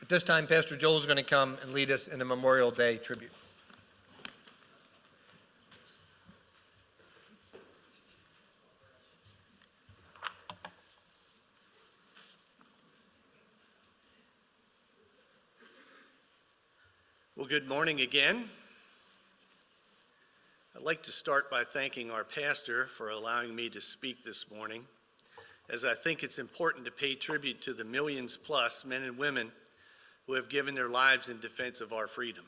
At this time, Pastor Joel is going to come and lead us in a Memorial Day tribute. Well, good morning again. I'd like to start by thanking our pastor for allowing me to speak this morning, as I think it's important to pay tribute to the millions plus men and women who have given their lives in defense of our freedom.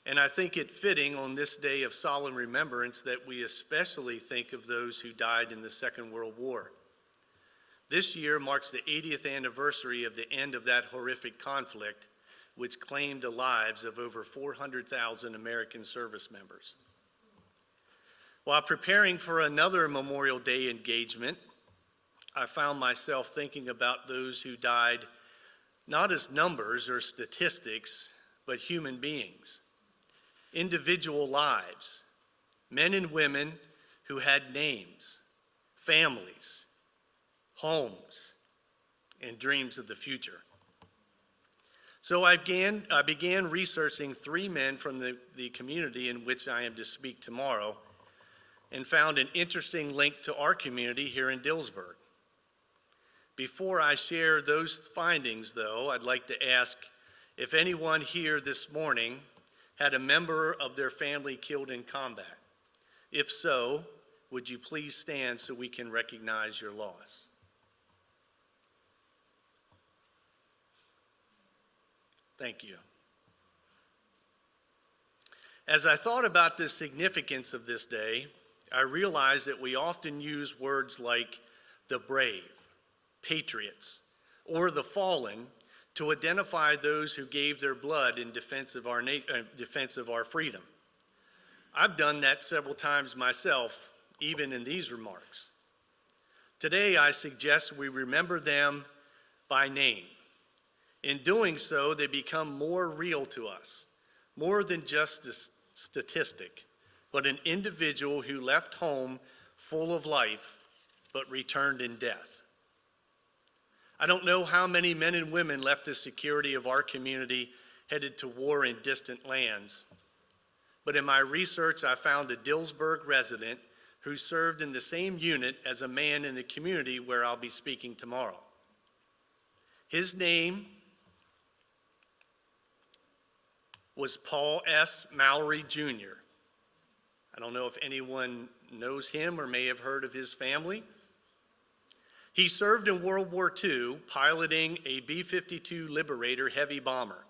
And I think it fitting on this day of solemn remembrance that we especially think of those who died in the Second World War. This year marks the 80th anniversary of the end of that horrific conflict, which claimed the lives of over 400,000 American service members. While preparing for another Memorial Day engagement, I found myself thinking about those who died not as numbers or statistics, but human beings, individual lives, men and women who had names, families, homes, and dreams of the future. So I began researching 3 men from the community in which I am to speak tomorrow, and found an interesting link to our community here in Dillsburg. Before I share those findings, though, I'd like to ask if anyone here this morning had a member of their family killed in combat. If so, would you please stand so we can recognize your loss? Thank you. As I thought about the significance of this day, I realized that we often use words like the brave, patriots, or the fallen to identify those who gave their blood in defense of our freedom. I've done that several times myself, even in these remarks. Today, I suggest we remember them by name. In doing so, they become more real to us, more than just a statistic, but an individual who left home full of life, but returned in death. I don't know how many men and women left the security of our community headed to war in distant lands, but in my research, I found a Dillsburg resident who served in the same unit as a man in the community where I'll be speaking tomorrow. His name was Paul S. Mowery, Jr. I don't know if anyone knows him or may have heard of his family. He served in World War II, piloting a B-52 Liberator heavy bomber.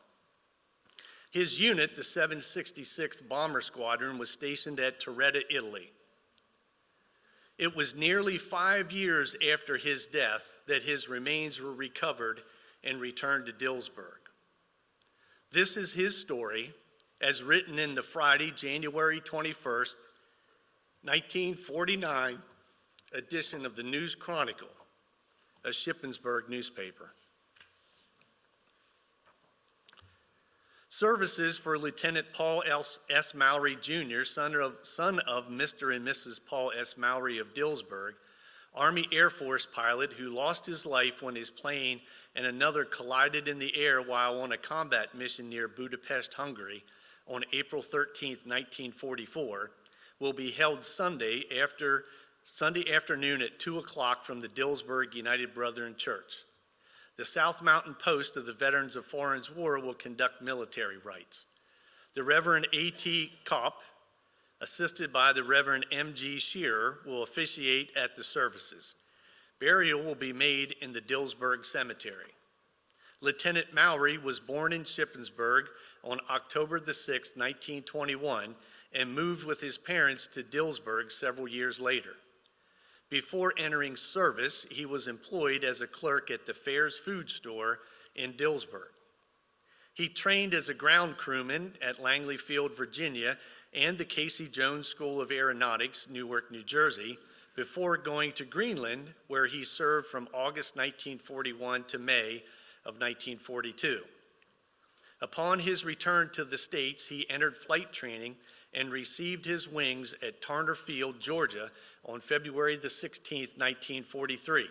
His unit, the 766th Bomber Squadron, was stationed at Cedar, Italy. It was nearly 5 years after his death that his remains were recovered and returned to Dillsburg. This is his story, as written in the Friday, January 21st, 1949 edition of the News Chronicle, a Shippensburg newspaper. Services for Lieutenant Paul S. Mowery, Jr., son of Mr. and Mrs. Paul S. Mowery of Dillsburg, Army Air Force pilot who lost his life when his plane and another collided in the air while on a combat mission near Budapest, Hungary, on April 13, 1944, will be held Sunday afternoon at 2 o'clock from the Dillsburg United Brethren Church. The South Mountain Post of the Veterans of Foreign War will conduct military rites. The Reverend A.T. Kopp, assisted by the Reverend M.G. Shearer, will officiate at the services. Burial will be made in the Dillsburg Cemetery. Lieutenant Mowery was born in Shippensburg on October the 6th, 1921, and moved with his parents to Dillsburg several years later. Before entering service, he was employed as a clerk at the Fairs Food Store in Dillsburg. He trained as a ground crewman at Langley Field, Virginia, and the Casey Jones School of Aeronautics, Newark, New Jersey, before going to Greenland, where he served from August 1941 to May of 1942. Upon his return to the States, he entered flight training and received his wings at Turner Field, Georgia, on February the 16th, 1943.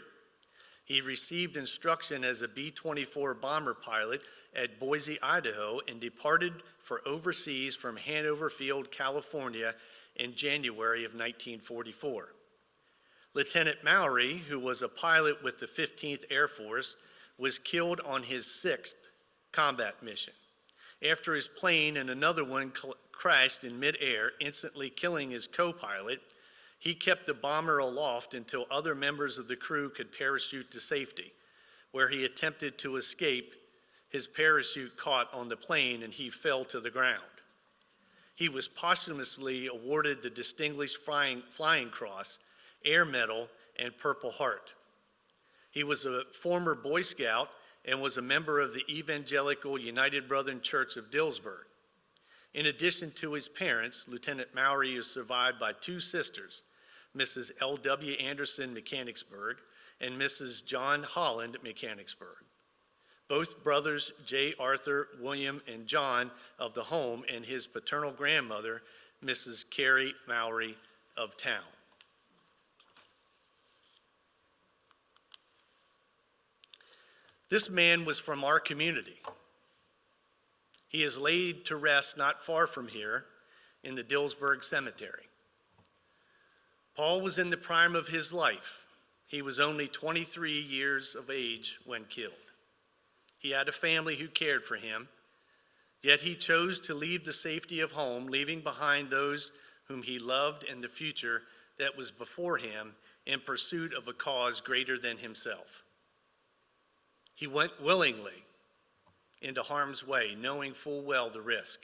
He received instruction as a B-24 bomber pilot at Boise, Idaho, and departed for overseas from Hanover Field, California in January of 1944. Lieutenant Mowery, who was a pilot with the 15th Air Force, was killed on his 6th combat mission. After his plane and another one crashed in midair, instantly killing his co-pilot, he kept the bomber aloft until other members of the crew could parachute to safety. Where he attempted to escape, his parachute caught on the plane and he fell to the ground. He was posthumously awarded the Distinguished Flying Cross, Air Medal, and Purple Heart. He was a former Boy Scout and was a member of the Evangelical United Brethren Church of Dillsburg. In addition to his parents, Lieutenant Mowery is survived by 2 sisters, Mrs. L.W. Anderson, Mechanicsburg, and Mrs. John Holland, Mechanicsburg. Both brothers, J. Arthur, William, and John of the home, and his paternal grandmother, Mrs. Carrie Mowery of town. This man was from our community. He is laid to rest not far from here in the Dillsburg Cemetery. Paul was in the prime of his life. He was only 23 years of age when killed. He had a family who cared for him, yet he chose to leave the safety of home, leaving behind those whom he loved and the future that was before him in pursuit of a cause greater than himself. He went willingly into harm's way, knowing full well the risk.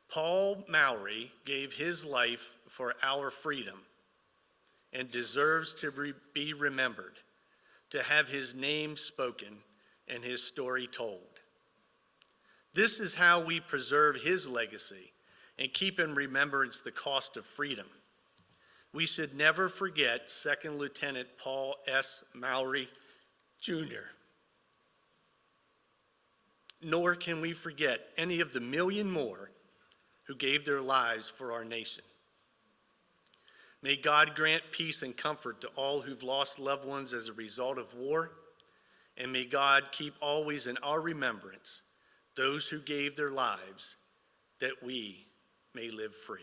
Paul Mowery gave his life for our freedom and deserves to be remembered, to have his name spoken and his story told. This is how we preserve his legacy and keep in remembrance the cost of freedom. We should never forget Second Lieutenant Paul S. Mowery, Jr., nor can we forget any of the million more who gave their lives for our nation. May God grant peace and comfort to all who've lost loved ones as a result of war, and may God keep always in our remembrance those who gave their lives that we may live free.